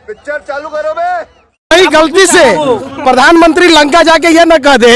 Picture चालू करो बे। कहीं गलती से प्रधानमंत्री लंका जाके ये न कह दे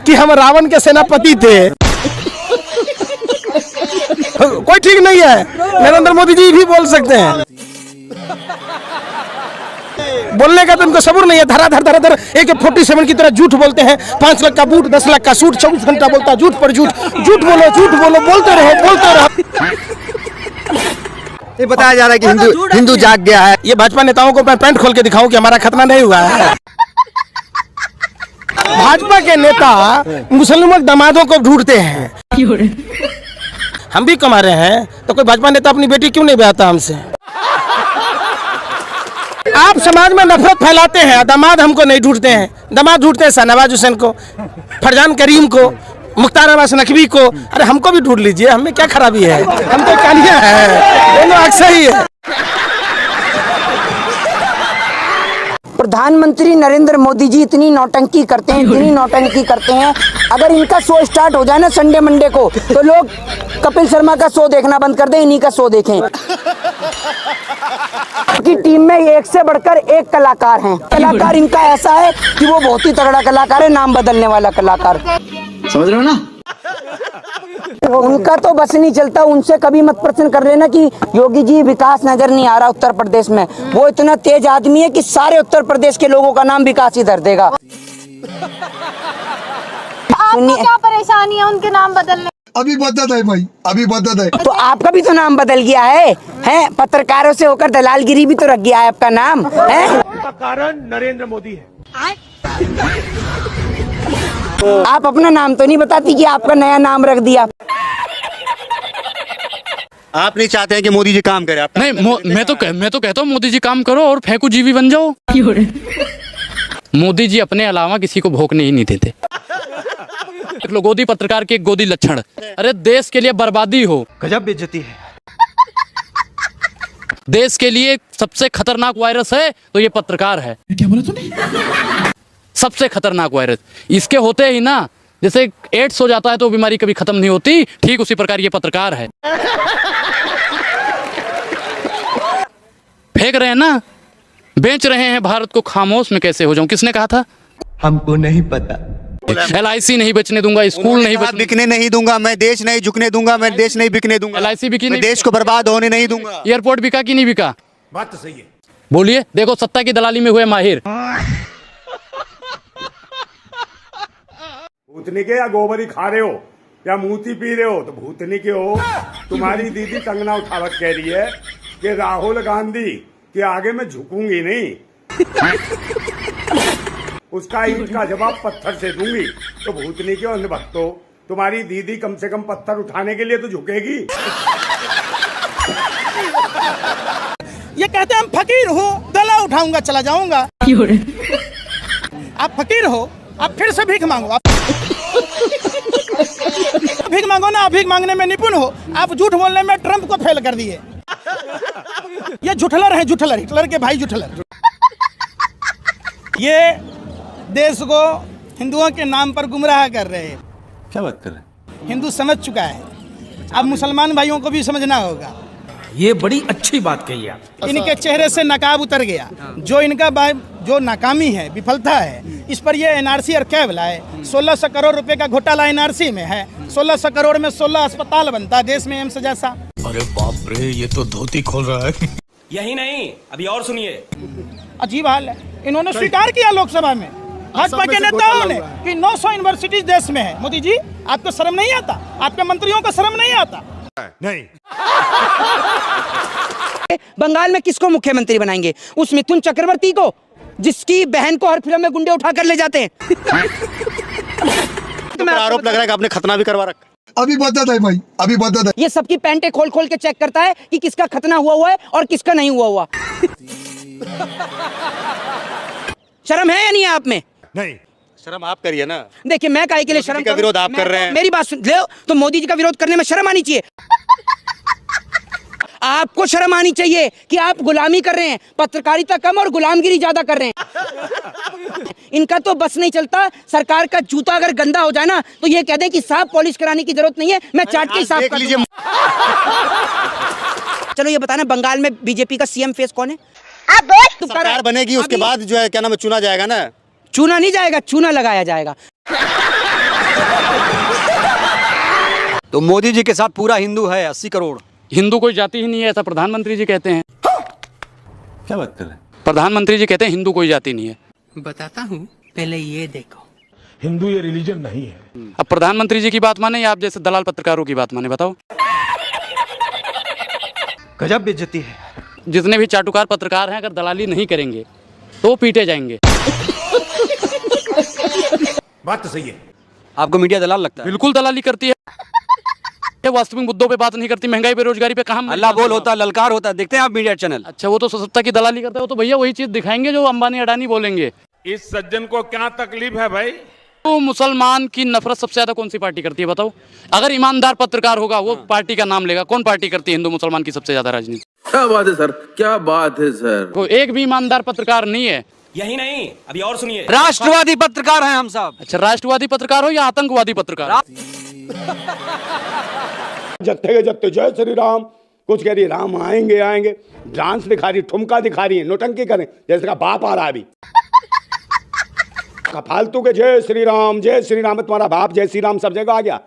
कि हम रावण के सेनापति थे। कोई ठीक नहीं है, नरेंद्र मोदी जी भी बोल सकते हैं। बोलने का तो उनको सबूर नहीं है। धराधर AK-47 की तरह झूठ बोलते हैं। 5 लाख का बूट, 10 लाख का सूट, 24 घंटा बोलता है झूठ पर झूठ। झूठ बोलो, बोलते रहो। ये बताया जा रहा है कि हिंदू जाग गया है। ये भाजपा नेताओं को मैं पैंट खोल के दिखाऊं कि हमारा खतना नहीं हुआ है। भाजपा के नेता मुसलमान दामादों को ढूंढते हैं। हम भी कमा रहे हैं तो कोई भाजपा नेता अपनी बेटी क्यों नहीं ब्याहता हमसे? आप समाज में नफरत फैलाते हैं, दामाद हमको नहीं ढूंढते हैं। दामाद ढूंढते हैं शाहनवाज हुसैन को, फरजान करीम को, मुख्तार अब्बास नकवी को। अरे हमको भी ढूंढ लीजिए, हमें क्या खराबी है? हम तो कालिया है, दोनों अक्सर ही है। प्रधानमंत्री नरेंद्र मोदी जी इतनी नौटंकी करते हैं, अगर इनका शो स्टार्ट हो जाए ना संडे मंडे को, तो लोग कपिल शर्मा का शो देखना बंद कर दें, इन्हीं का शो देखें। की टीम में एक से बढ़कर एक कलाकार हैं। कलाकार इनका ऐसा है कि वो बहुत ही तगड़ा कलाकार है, नाम बदलने वाला कलाकार। समझ रहे हो ना? उनका तो बस नहीं चलता। उनसे कभी मत प्रश्न कर लेना कि योगी जी विकास नजर नहीं आ रहा उत्तर प्रदेश में। वो इतना तेज आदमी है कि सारे उत्तर प्रदेश के लोगों का नाम विकास ही धर देगा। आपको क्या परेशानी है उनके नाम बदलने? अभी बदत है भाई, अभी बदत है। तो आपका भी तो नाम बदल गया है, हैं? पत्रकारों से होकर दलालगिरी भी तो रख गया है आपका नाम, है? का कारण नरेंद्र मोदी है। आप अपना नाम तो नहीं बताती कि आपका नया नाम रख दिया। आप नहीं चाहते हैं कि मोदी जी काम करे? आप नहीं, मैं तो कहता हूँ मोदी जी काम करो और फेंकू जीवी बन जाओ। मोदी जी अपने अलावा किसी को भोंकने ही नहीं देते। गोदी पत्रकार के गोदी लक्षण। अरे देश के लिए बर्बादी हो, गजब बेइज्जती है। देश के लिए सबसे खतरनाक वायरस है तो ये पत्रकार है। क्या बोला तूने? सबसे खतरनाक वायरस इसके होते ही ना, जैसे एड्स हो जाता है तो बीमारी कभी खत्म नहीं होती, ठीक उसी प्रकार ये पत्रकार है। फेंक रहे हैं ना, बेच रहे हैं भारत को। खामोश में कैसे हो जाऊं? किसने कहा था? हमको नहीं पता। LIC नहीं बेचने दूंगा, स्कूल नहीं बिकने नहीं दूंगा, मैं देश नहीं झुकने दूंगा, मैं देश नहीं बिकने दूंगा। LIC बिकी नहीं, देश को बर्बाद होने नहीं दूंगा। एयरपोर्ट बिका कि नहीं बिका? बात तो सही है। बोलिए, देखो सत्ता की दलाली में हुए माहिर। भूतनी के या गोबरी खा रहे हो या मूती पी रहे हो तो भूतनी के हो। तुम्हारी दीदी कंगना उठावत कह रही है कि राहुल गांधी के आगे मैं झुकूंगी नहीं, उसका ईंट का जवाब पत्थर से दूंगी। तो भूतनी के अंधभक्तों, तुम्हारी दीदी कम से कम पत्थर उठाने के लिए तो झुकेगी। ये कहते हैं हम फकीर हो, गला उठाऊंगा चला जाऊंगा। आप फकीर हो, आप फिर से भीख मांगो। आप भीख मांगो ना, आप भीख मांगने में निपुण हो। आप झूठ बोलने में ट्रंप को फेल कर दिए। ये झूठलर है, झूठलर, हिटलर के भाई झूठलर। ये देश को हिंदुओं के नाम पर गुमराह कर रहे हैं। क्या बात कर रहे हैं? हिंदू समझ चुका है, अब मुसलमान भाइयों को भी समझना होगा। ये बड़ी अच्छी बात कही आप। इनके चेहरे से नकाब उतर गया। जो इनका जो नाकामी है, विफलता है, इस पर ये NRC और कैब लाए। 1600 करोड़ रुपए का घोटाला NRC में है। 1600 करोड़ में 16 अस्पताल बनता देश में, एम्स जैसा। अरे बाप रे, ये तो धोती खोल रहा है। यही नहीं, अभी और सुनिए। अजीब हाल है। इन्होंने स्वीकार किया लोकसभा में, भाजपा के नेताओं ने, कि 900 यूनिवर्सिटीज देश में है। मोदी जी, आपको शर्म नहीं आता? आपके मंत्रियों को शर्म नहीं आता? नहीं। बंगाल में किसको मुख्यमंत्री बनाएंगे? उस मिथुन चक्रवर्ती को, जिसकी बहन को हर फिल्म में गुंडे उठा कर ले जाते हैं। तो आरोप लग रहा है कि आपने खतना भी करवा रखा। अभी बदत है भाई, अभी बदत है। ये सबकी पैंटें खोल खोल के चेक करता है कि किसका खतना हुआ है और किसका नहीं हुआ। शर्म है या नहीं आप में? नहीं, शर्म आप करिए ना। देखिए, मैं काहे के लिए शर्म का विरोध आप कर रहे हैं? मेरी बात सुन लो, तो मोदी जी का विरोध करने में शर्म आनी चाहिए। आपको शर्म आनी चाहिए कि आप गुलामी कर रहे हैं। पत्रकारिता कम और गुलामगिरी ज्यादा कर रहे हैं। इनका तो बस नहीं चलता। सरकार का जूता अगर गंदा हो जाए ना, तो ये कह दें कि साहब पॉलिश कराने की जरूरत नहीं है, मैं चाट के साफ कर दूंगा। चलो ये बताना, बंगाल में बीजेपी का CM फेस कौन है? सरकार बनेगी उसके बाद जो है क्या नाम है चुना जाएगा ना। चूना नहीं जाएगा, चूना लगाया जाएगा। तो मोदी जी के साथ पूरा हिंदू है 80 करोड़। हिंदू कोई जाति ही नहीं है, ऐसा प्रधानमंत्री जी कहते हैं। क्या बात कर रहे हैं? प्रधानमंत्री जी कहते हैं हिंदू कोई जाति नहीं है। बताता हूँ, पहले ये देखो। हिंदू ये रिलीजन नहीं है। अब प्रधानमंत्री जी की बात माने या आप जैसे दलाल पत्रकारों की बात माने, बताओ। गजब बेइज्जती है। जितने भी चाटुकार पत्रकार हैं अगर दलाली नहीं करेंगे तो पीटे जाएंगे। बात तो सही है। आपको मीडिया दलाल लगता है? बिल्कुल दलाली करती है, वास्तविक मुद्दों पे बात नहीं करती। महंगाई बेरोजगारी पे कहाँ अल्लाह बोल होता है, ललकार होता है। देखते हैं आप मीडिया चैनल? अच्छा, वो तो सत्ता की दलाली करते हो तो भैया वही चीज दिखाएंगे जो अंबानी अडानी बोलेंगे। इस सज्जन को क्या तकलीफ है भाई? तो मुसलमान की नफरत सबसे ज्यादा कौन सी पार्टी करती है, बताओ? अगर ईमानदार पत्रकार होगा वो पार्टी का नाम लेगा। कौन पार्टी करती है हिंदू मुसलमान की सबसे ज्यादा राजनीति? क्या बात है सर, क्या बात है सर। कोई एक भी ईमानदार पत्रकार नहीं है। यही नहीं, अभी और सुनिए। राष्ट्रवादी पत्रकार हैं हम सब। अच्छा, राष्ट्रवादी पत्रकार हो या आतंकवादी पत्रकार? जत्थे के जत्थे जय श्री राम, कुछ कह रही है राम आएंगे आएंगे, डांस दिखा रही, ठुमका दिखा रही है, नोटंकी करें जैसे का बाप आ रहा है अभी। फालतू के जय श्री राम तुम्हारा बाप जय श्री राम सब जगह आ गया।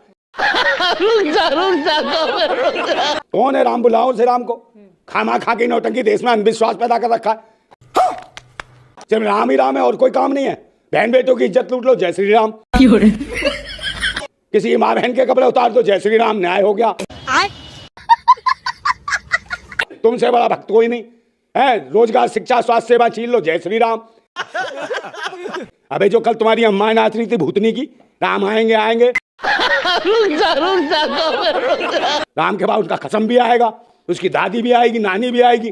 कौन है राम? बुलाओ से राम को। खामा खा के नौटंकी देश में अंधविश्वास पैदा कर रखा है। सिर्फ राम ही राम है और कोई काम नहीं है। बहन बेटों की इज्जत लूट लो, जय श्री राम। किसी माँ बहन के कपड़े उतार दो, जय श्री राम, न्याय हो गया। तुमसे बड़ा भक्त कोई नहीं है। रोजगार, शिक्षा, स्वास्थ्य सेवा छीन लो, जय श्री राम। अबे जो कल तुम्हारी अम्मा नाच रही थी भूतनी की, राम आएंगे आएंगे, राम के बाद उसका कसम भी आएगा, उसकी दादी भी आएगी, नानी भी आएगी।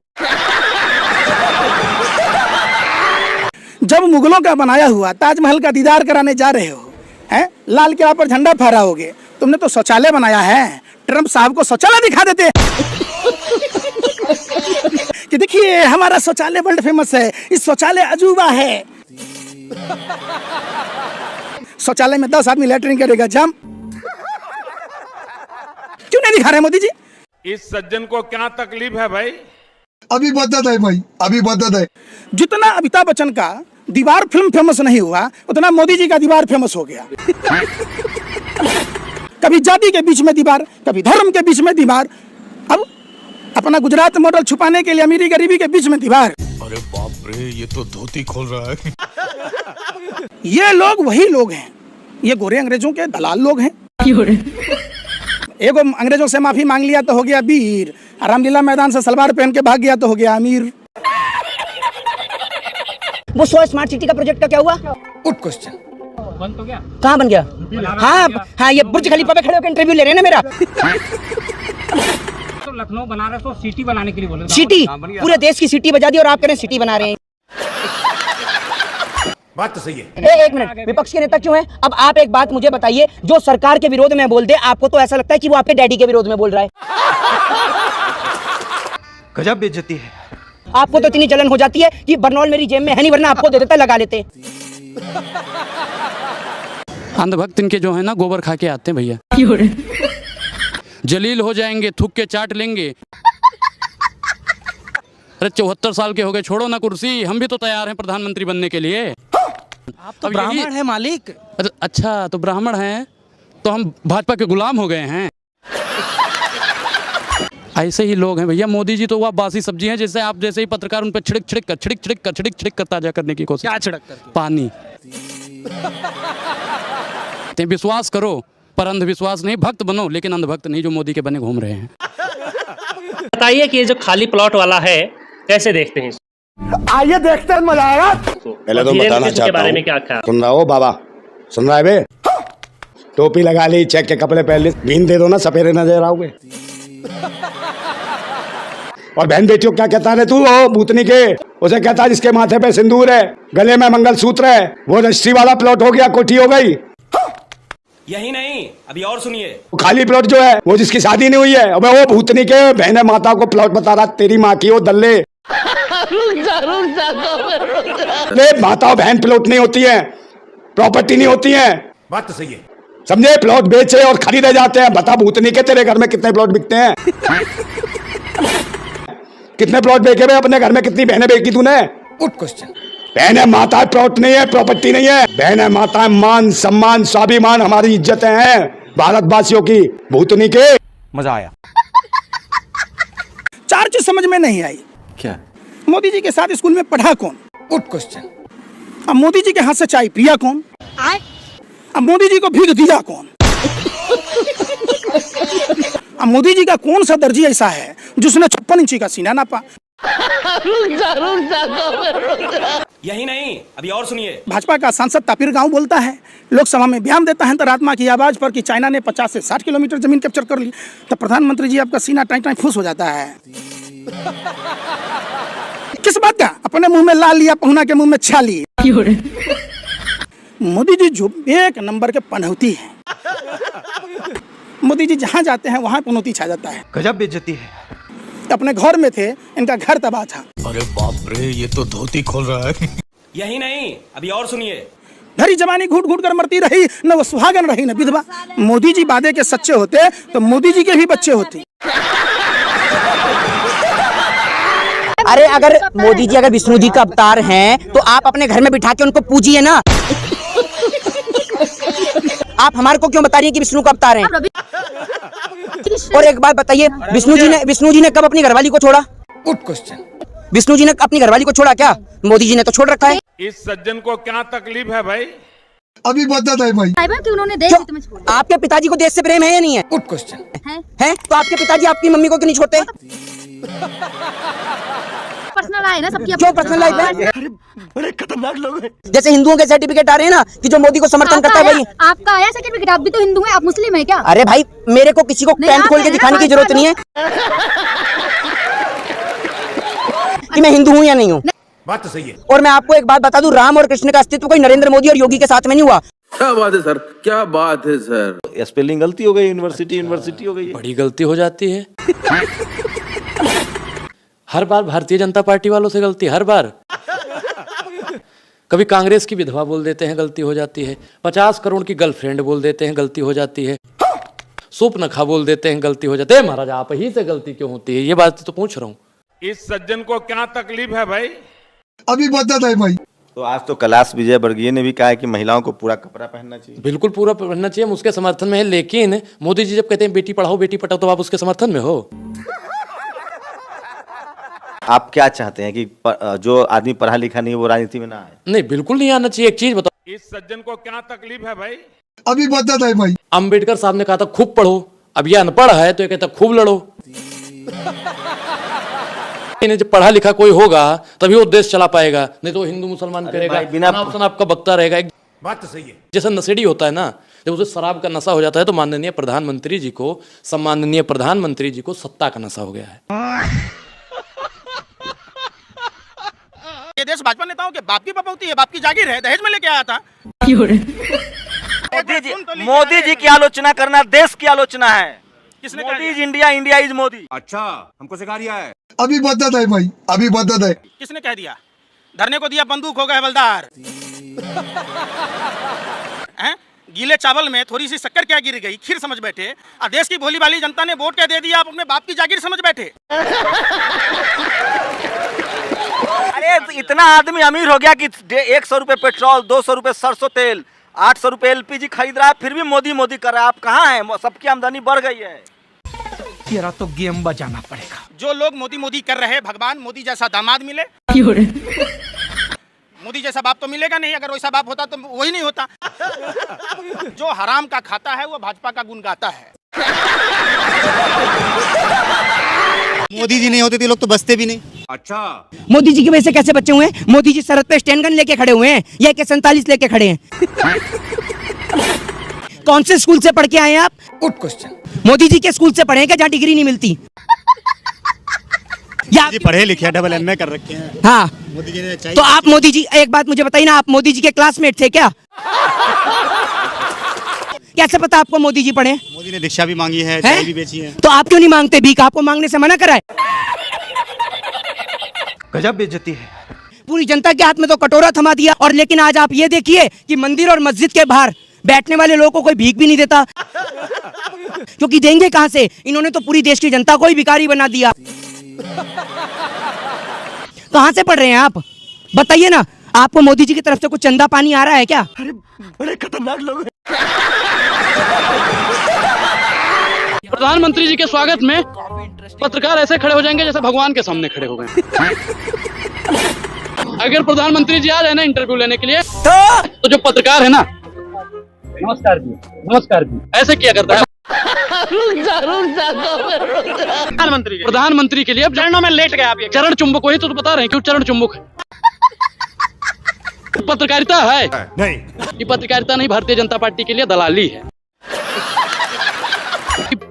जब मुगलों का बनाया हुआ ताजमहल का दीदार कराने जा रहे हो, हैं? लाल किला पर झंडा फहराओगे। तुमने तो शौचालय बनाया है, ट्रम्प साहब को शौचालय दिखा देते कि देखिए हमारा शौचालय वर्ल्ड फेमस है, इस शौचालय अजूबा है। शौचालय में 10 आदमी लैट्रिन करेगा, जम। क्यों नहीं दिखा रहे मोदी जी? इस सज्जन को क्या तकलीफ है भाई? अभी बदत है भाई, अभी बदत है। जितना अमिताभ बच्चन का दीवार फिल्म फेमस नहीं हुआ, उतना मोदी जी का दीवार फेमस हो गया। कभी जाति के बीच में दीवार, कभी धर्म के बीच में दीवार, अब अपना गुजरात मॉडल छुपाने के लिए अमीरी गरीबी के बीच में दीवार। अरे बाप रे, ये तो धोती खोल रहा है। ये लोग वही लोग हैं, ये गोरे अंग्रेजों के दलाल लोग हैं। एगो अंग्रेजों से माफी मांग लिया तो हो गया वीर, रामलीला मैदान से सलवार पहन के भाग गया तो हो गया अमीर। वो 100 स्मार्ट सिटी का प्रोजेक्ट का क्या हुआ? Good question. बन तो गया? कहाँ बन गया? हाँ, ये बुर्ज खलीफा पे खड़े होकर इंटरव्यू ले रहे हैं ना मेरा। तो लखनऊ बनारस को सिटी बनाने के लिए बोले। सिटी, पूरे देश की सिटी बजा दी और आप कह रहे हैं सिटी बना रहे हैं। बात तो सही है। एक मिनट, विपक्ष के नेता क्यों हैं? अब आप एक बात मुझे बताइए, जो सरकार के विरोध में बोल दे, आपको तो ऐसा लगता है कि वो आपके डैडी के विरोध में बोल रहा है। गजब बेइज्जती है। आपको तो इतनी जलन हो जाती है कि बर्नौल मेरी जेब में है नहीं, वरना आपको दे देता, लगा लेते। अंधभक्त इनके जो है ना गोबर खा के आते हैं भैया। जलील हो जाएंगे, थूक के चाट लेंगे। अरे 74 साल के हो गए, छोड़ो ना कुर्सी, हम भी तो तैयार हैं प्रधानमंत्री बनने के लिए। आप तो ब्राह्मण है मालिक। अच्छा, तो ब्राह्मण हैं तो हम भाजपा के गुलाम हो गए हैं। ऐसे ही लोग हैं भैया। मोदी जी तो वह बासी सब्जी हैं, जैसे आप जैसे ही पत्रकार उन पर छिड़क कर ताजा करने की कोशिश। क्या छिड़क कर? पानी। विश्वास करो पर अंधविश्वास नहीं, भक्त बनो लेकिन अंधभक्त नहीं, जो मोदी के बने घूम रहे हैं। बताइए कि ये जो खाली प्लॉट वाला है कैसे देखते हैं? आइए देखते हैं, मजा आएगा। पहले तो बताना चाहता बारे में हूँ, क्या ख्याल? सुन रहा हो बाबा, सुन रहा है बे? टोपी लगा ली, चेक के कपड़े पहन ली, बीन दे दो ना, सपेरे नजर आओगे। और बहन बेटियों क्या कहता है तू? हो भूतनी के, उसे कहता है जिसके माथे पे सिंदूर है, गले में मंगलसूत्र है, वो रजिस्ट्री वाला प्लॉट हो गया, कोठी हो गई। यही नहीं, अभी और सुनिए। खाली प्लॉट जो है वो जिसकी शादी नहीं हुई है, अबे वो भूतनी के बहने माता को प्लॉट बता रहा, तेरी माँ की वो दल्ले। माता बहन प्लॉट नहीं होती है, प्रॉपर्टी नहीं होती है। बात तो सही है, समझे? प्लॉट बेचे और खरीदे जाते हैं। बता भूतनी के तेरे घर में कितने प्लॉट बिकते हैं? कितने प्लॉट बेचे हुए अपने घर में, कितनी बहनें बेची तूने? Good question. बहन है माता, प्लॉट नहीं है, प्रॉपर्टी नहीं है। बहन है माता, मान सम्मान स्वाभिमान हमारी इज्जतें हैं भारतवासियों की, भूतनी के। मजा आया। चार चीज समझ में नहीं आई। क्या? मोदी जी के साथ स्कूल में पढ़ा कौन? Good question. अब मोदी जी के हाथ से चाय पिया कौन? अब मोदी जी को भीख दिया कौन? अब मोदी जी का कौन सा दर्जी ऐसा है जिसने 56 इंची का सीना नापा? यही नहीं, अभी और सुनिए। भाजपा का सांसद तापिर गांव बोलता है, लोकसभा में बयान देता है अंतरात्मा की आवाज पर कि चाइना ने 50 से 60 किलोमीटर जमीन कैप्चर कर ली, तो प्रधानमंत्री जी आपका सीना टाई टाई फूस हो जाता है। किस बात का? अपने मुंह में ला लिया, पहुना के मुंह में छा ली। मोदी जी जो एक नंबर के पनौती है। मोदी जी जहाँ जाते हैं वहाँ पनौती छा जाता है। गजब बेइज्जती है। अपने घर में थे, इनका घर तबाह था। अरे बाप रे, ये तो धोती खोल रहा है। यही नहीं, अभी और सुनिए। भरी जवानी घूट घूट कर मरती रही, न वो सुहागन रही न विधवा। मोदी जी वादे के सच्चे होते तो मोदी जी के भी बच्चे होते। अरे अगर मोदी जी अगर विष्णु जी का अवतार हैं तो आप अपने घर में बिठा के उनको पूजिए ना। आप हमारे को क्यों बता रही हैं कि विष्णु का अवतार हैं? और एक बात बताइए, विष्णु जी ने कब अपनी घरवाली को छोड़ा? Good question. विष्णु जी ने अपनी घरवाली को छोड़ा क्या? मोदी जी ने तो छोड़ रखा है। इस सज्जन को क्या तकलीफ है भाई? अभी बता है भाई। कि उन्होंने देश हित में छोड़ा। आपके पिताजी को देश से प्रेम है या नहीं है? Good question. है तो आपके पिताजी आपकी मम्मी को क्यों नहीं छोड़ते? पर्सनल है ना सबकी। क्यों पर्सनल लाइफ है? बड़े खतरनाक लोग हैं। जैसे हिंदुओं के सर्टिफिकेट आ रहे हैं ना कि जो मोदी को समर्थन करता है वही। आपका आया सर्टिफिकेट? आप भी तो हिंदू हैं, आप मुस्लिम है क्या? अरे भाई, मेरे को किसी को पैंट खोल के दिखाने की जरूरत नहीं है कि मैं हिंदू हूँ या नहीं हूँ। बात तो सही है। और मैं आपको एक बात बता दूं, राम और कृष्ण का अस्तित्व कोई नरेंद्र मोदी और योगी के साथ में नहीं हुआ। क्या बात है सर, क्या बात है सर। स्पेलिंग गलती हो गई, यूनिवर्सिटी हो गई। बड़ी गलती हो जाती है। हर बार भारतीय जनता पार्टी वालों से गलती, हर बार। कभी कांग्रेस की विधवा बोल देते हैं, गलती हो जाती है। 50 करोड़ की गर्लफ्रेंड बोल देते हैं, गलती हो जाती है। सूपनखा बोल देते हैं, गलती हो जाती है। महाराज आप ही से गलती क्यों होती है? ये बात तो पूछ रहा हूँ। इस सज्जन को क्या तकलीफ है भाई? अभी बता है भाई। तो आज तो कैलाश विजयवर्गीय ने भी कहा है कि महिलाओं को पूरा कपड़ा पहनना चाहिए। बिल्कुल पूरा पहनना चाहिए, हम उसके समर्थन में है। लेकिन मोदी जी जब कहते हैं बेटी पढ़ाओ बेटी पढ़ाओ, तो आप उसके समर्थन में हो? आप क्या चाहते हैं कि जो आदमी पढ़ा लिखा नहीं वो राजनीति में ना आए? नहीं, बिल्कुल नहीं आना चाहिए। एक चीज बताओ, इस सज्जन को क्या तकलीफ है भाई? अभी बता है भाई। अम्बेडकर साहब ने कहा था खूब पढ़ो, अब ये अनपढ़ है तो ये कहता खूब लड़ो। जब पढ़ा लिखा कोई होगा तभी वो देश चला पाएगा, नहीं तो हिंदू मुसलमान करेगा, बिना ऑप्शन आपका बकता रहेगा। बात तो सही है। जैसे नशेड़ी होता है ना, जब उसे शराब का नशा हो जाता है तो माननीय प्रधानमंत्री जी को, सम्माननीय प्रधानमंत्री जी को सत्ता का नशा हो गया है। ये देश भाजपा नेताओं के बाप की पपौती है, बाप की जागीर है, दहेज में लेके आया था। मोदी जी की आलोचना करना देश की आलोचना है। किसने Modi is India, India is Modi. अच्छा, हमको सिखा दिया है। अभी बता है भाई। अभी बता है। किसने कह दिया? धरने को दिया बंदूक हो गए हवलदार। हैं? गीले चावल में थोड़ी सी शक्कर क्या गिर गई, खीर समझ बैठे। देश की भोली भाली जनता ने वोट क्या दे दिया, आप अपने बाप की जागीर समझ बैठे। अरे इतना आदमी अमीर हो गया कि 100 रुपए पेट्रोल, 200 रुपए सरसों तेल, 800 रुपए LPG खरीद रहा है, फिर भी मोदी मोदी कर रहा है। आप कहाँ हैं? सबकी आमदनी बढ़ गई है। तेरा तो गेम बजाना पड़ेगा। जो लोग मोदी मोदी कर रहे हैं, भगवान मोदी जैसा दामाद मिले। मोदी जैसा बाप तो मिलेगा नहीं, अगर वैसा बाप होता तो वही नहीं होता। जो हराम का खाता है वो भाजपा का गुण गाता है। मोदी जी नहीं होते थे लोग तो बचते भी नहीं। अच्छा, मोदी जी की वजह से कैसे बचे हुए हैं? मोदी जी सरहद पे स्टैंड गन लेके खड़े हुए हैं या AK-47 लेके खड़े हैं। कौन से स्कूल से पढ़ के आए हैं आप? Good question. मोदी जी के स्कूल से पढ़े हैं क्या जहाँ डिग्री नहीं मिलती? या जी पढ़े लिखे डबल MA कर रखे हैं। हाँ, मोदी जी ने चाहिए। तो आप मोदी जी, एक बात मुझे बताइए ना, आप मोदी जी के क्लासमेट थे क्या? कैसे पता आपको मोदी जी पढ़े? मोदी ने दीक्षा भी मांगी है, चाय भी बेची है। तो आप क्यों नहीं मांगते भीख? आपको मांगने से मना करा है? गजब बेइज्जती है। पूरी जनता के हाथ में तो कटोरा थमा दिया। और लेकिन आज आप ये देखिए कि मंदिर और मस्जिद के बाहर बैठने वाले लोगों को कोई भीख भी नहीं देता। क्योंकि देंगे कहां से? इन्होंने तो पूरी देश की जनता को ही भिखारी बना दिया। कहाँ से पढ़ रहे हैं आप? बताइए ना, आपको मोदी जी की तरफ से कुछ चंदा पानी आ रहा है क्या? अरे बड़े खतरनाक लोग हैं। प्रधानमंत्री जी के स्वागत में पत्रकार ऐसे खड़े हो जाएंगे जैसे भगवान के सामने खड़े हो गए। अगर प्रधानमंत्री जी आ जाए ना इंटरव्यू लेने के लिए तो जो पत्रकार है ना, नमस्कार जी, नमस्कार जी, ऐसे किया करता है। प्रधानमंत्री के लिए अब चरणों में लेट गए आप। चरण चुंबक, वही तो बता रहे हैं क्यों चरण चुंबक है। पत्रकारिता है नहीं, ये पत्रकारिता नहीं, भारतीय जनता पार्टी के लिए दलाली है।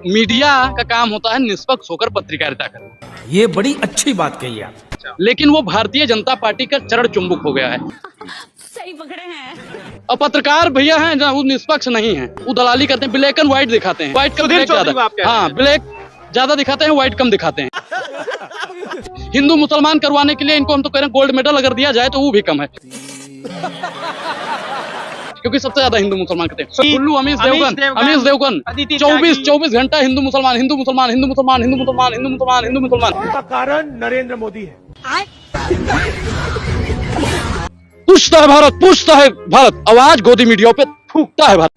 मीडिया का काम होता है निष्पक्ष होकर पत्रकारिता करना। ये बड़ी अच्छी बात कही आप। लेकिन वो भारतीय जनता पार्टी का चरण चुंबक हो गया है। सही पकड़े हैं। और पत्रकार भैया हैं जहाँ वो निष्पक्ष नहीं है, वो दलाली करते हैं, ब्लैक एंड व्हाइट दिखाते हैं। व्हाइट का ब्लैक ज्यादा, हाँ ब्लैक ज्यादा दिखाते हैं, व्हाइट कम दिखाते हैं। हिंदू मुसलमान करवाने के लिए इनको हम तो कह रहे हैं गोल्ड मेडल अगर दिया जाए तो वो भी कम है, क्योंकि सबसे ज्यादा हिंदू मुसलमान करते हैं। कुल्लू अमीश देवगन 24 घंटा हिंदू मुसलमान, हिंदू मुसलमान, हिंदू मुसलमान, हिंदू मुसलमान, हिंदू मुसलमान, हिंदू मुसलमान। का कारण नरेंद्र मोदी है। पूछता है भारत, पूछता है भारत, आवाज गोदी मीडिया पे फूकता है भारत।